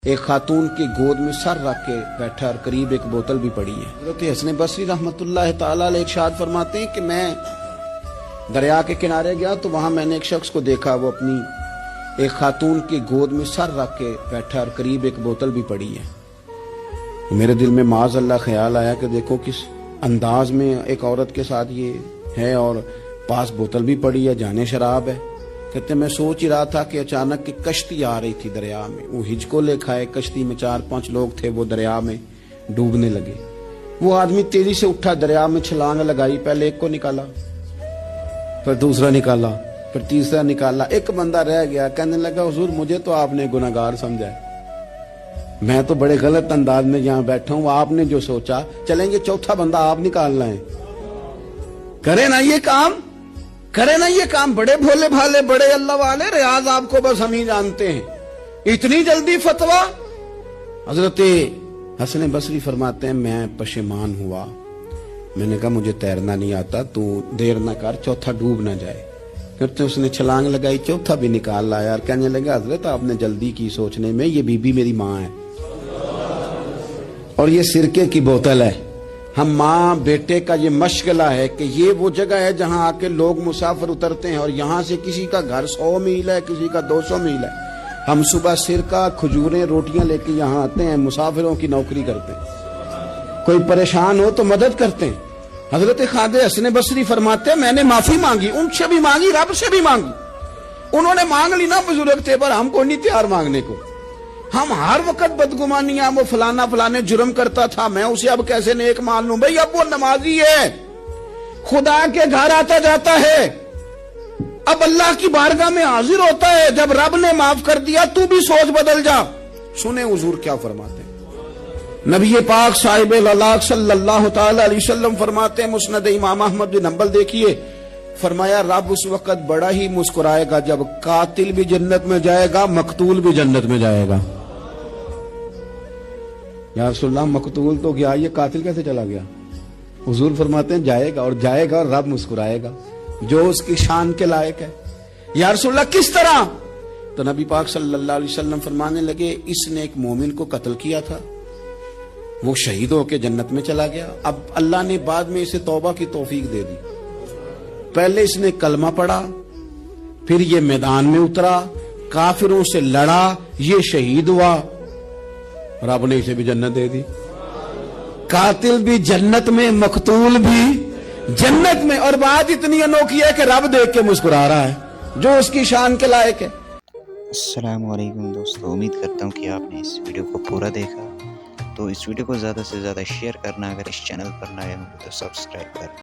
ایک خاتون کی گود میں سر رکھ کے بیٹھا اور قریب ایک بوتل بھی پڑی ہے۔ حضرت حسن بصری رحمت اللہ تعالی علیہ ارشاد فرماتے ہیں کہ میں دریا کے کنارے گیا تو وہاں میں نے ایک شخص کو دیکھا، وہ اپنی ایک خاتون کی گود میں سر رکھ کے بیٹھا اور قریب ایک بوتل بھی پڑی ہے۔ میرے دل میں معاذ اللہ خیال آیا کہ دیکھو کس انداز میں ایک عورت کے ساتھ یہ ہے اور پاس بوتل بھی پڑی ہے، جانے شراب ہے۔ کہتے میں سوچ ہی رہا تھا کہ اچانک کی کشتی آ رہی تھی دریا میں، وہ ہج کو لے کھائے، کشتی میں 4-5 لوگ تھے، وہ دریا میں ڈوبنے لگے۔ وہ آدمی تیزی سے اٹھا، دریا میں چھلانگ لگائی، پہلے ایک کو نکالا، پھر دوسرا نکالا، پھر تیسرا نکالا، ایک بندہ رہ گیا۔ کہنے لگا حضور مجھے تو آپ نے گناہگار سمجھا ہے، میں تو بڑے غلط انداز میں یہاں بیٹھا ہوں، آپ نے جو سوچا چلیں گے چوتھا بندہ آپ نکالنا ہے، کرے نا یہ کام، کرے نا یہ کام۔ بڑے بھولے بھالے، بڑے اللہ والے، ریاض آپ کو بس ہم ہی جانتے ہیں، اتنی جلدی فتویٰ۔ حضرت حسن بصری فرماتے ہیں میں پشیمان ہوا، میں نے کہا مجھے تیرنا نہیں آتا، تو دیر نہ کر، چوتھا ڈوب نہ جائے۔ پھر تو اس نے چھلانگ لگائی، چوتھا بھی نکال لایا اور کہنے لگا حضرت آپ نے جلدی کی سوچنے میں، یہ بی بی میری ماں ہے اور یہ سرکے کی بوتل ہے۔ ہم ماں بیٹے کا یہ مشغلہ ہے کہ یہ وہ جگہ ہے جہاں آ کے لوگ مسافر اترتے ہیں، اور یہاں سے کسی کا گھر 100 میل ہے، کسی کا 200 میل ہے۔ ہم صبح سرکہ، کھجوریں، روٹیاں لے کے یہاں آتے ہیں، مسافروں کی نوکری کرتے ہیں، کوئی پریشان ہو تو مدد کرتے ہیں۔ حضرت خواجہ حسن بصری فرماتے ہیں میں نے معافی مانگی، ان سے بھی مانگی، رب سے بھی مانگی۔ انہوں نے مانگ لی نا بزرگ تھے، پر ہم کو نہیں تیار مانگنے کو۔ ہم ہر وقت بدگمانیاں، وہ فلانا فلانے جرم کرتا تھا، میں اسے اب کیسے نیک مان لوں؟ بھئی اب وہ نمازی ہے، خدا کے گھر آتا جاتا ہے، اب اللہ کی بارگاہ میں حاضر ہوتا ہے، جب رب نے معاف کر دیا تو بھی سوچ بدل جا۔ سنیں حضور کیا فرماتے ہیں، نبی پاک صاحب الاخلاق صلی اللہ تعالی علیہ وسلم فرماتے ہیں، مسند امام احمد بن حنبل دیکھیے، فرمایا رب اس وقت بڑا ہی مسکرائے گا جب قاتل بھی جنت میں جائے گا، مقتول بھی جنت میں جائے گا۔ یا رسول اللہ مقتول تو گیا، یہ قاتل کیسے چلا گیا؟ حضور فرماتے ہیں جائے گا، اور جائے گا اور رب مسکرائے گا جو اس کی شان کے لائق ہے۔ یا رسول اللہ کس طرح؟ تو نبی پاک صلی اللہ علیہ وسلم فرمانے لگے اس نے ایک مومن کو قتل کیا تھا، وہ شہید ہو کے جنت میں چلا گیا، اب اللہ نے بعد میں اسے توبہ کی توفیق دے دی۔ پہلے اس نے کلمہ پڑھا، پھر یہ میدان میں اترا، کافروں سے لڑا، یہ شہید ہوا، رب نے اسے بھی جنت دے دی۔ قاتل بھی جنت میں، مقتول بھی جنت میں، اور بات اتنی انوکھی ہے کہ رب دیکھ کے مسکرا رہا ہے جو اس کی شان کے لائق ہے۔ السلام علیکم دوستو، امید کرتا ہوں کہ آپ نے اس ویڈیو کو پورا دیکھا، تو اس ویڈیو کو زیادہ سے زیادہ شیئر کرنا، اگر اس چینل پر نئے ہوں تو سبسکرائب کرنا۔